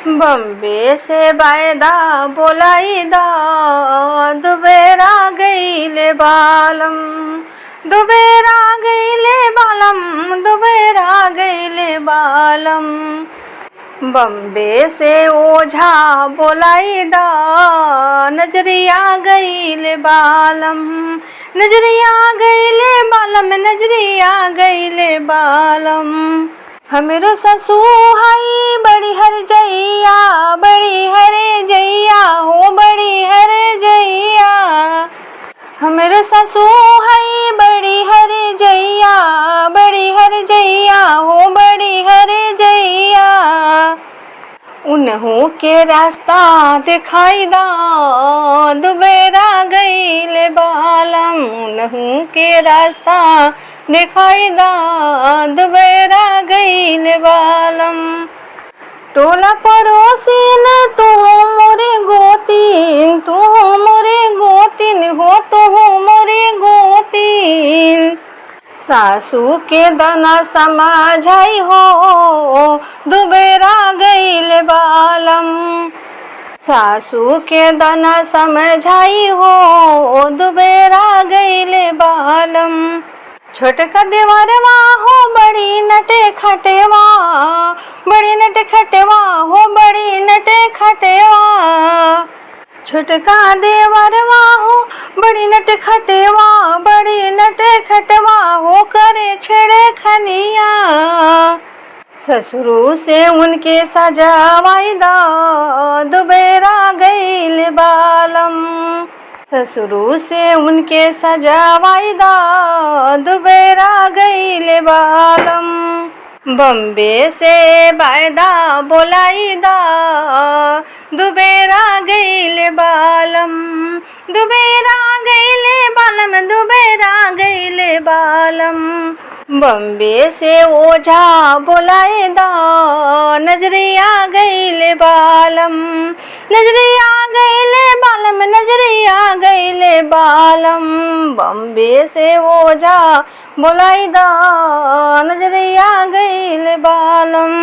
बम्बे से वायदा बोलाई दा, दुबेरा गईले बालम, दुबेरा गईले बालम, दुबेरा गईले बालम। बम्बे से ओझा बोलाई दा, नजरिया गईले बालम, नजरिया गईले बालम, नजरिया गईले बालम। हमरो ससु हई बड़ी हर जइया, बड़ी हर जइया हो, बड़ी हर जइया। हमरो ससु हई बड़ी हर जइया, बड़ी हर जइया हो, बड़ी हर जइया। उन्हों के रास्ता दिखाई दा, दुबेरा गईले बालम, उन्हों के रास्ता दिखाई दा, दुबेरा गईले बालम। टोला पड़ोसिन तू मोरे गोतीन, तू मोरे गोतीन हो, तू मोरे गोतीन। सासू के दाना समझाई हो, दुबेरा गईले बालम, सासू के दाना समझाई हो, दुबेरा गईले बालम। छोटका देवरवा हो बड़ी नटे खटेवा, बड़ी नटे खटेवा हो, बड़ी नटे खटेवा। छोटका देवरवा हो बड़ी नट खटेवा, बड़ी नट खटवा हो, करे छेड़े खनिया। ससुरू से उनके सजावाई दा, दुबेरा गईले बालम, ससुरू से उनके सजावाई दा, दुबेरा गईले बालम। बम्बे से वायदा बोलाई दा, दुबेरा गईले बालम, दुबेरा गईले बालम, दुबेरा गईले बालम। बम्बे से ओझा बोलाई दा, नजरिया गईले बालम, नजरिया गईले बालम, नजरिया गईले बालम। बम्बे से ओझा बोलाई दा, नजरिया गईले बालम।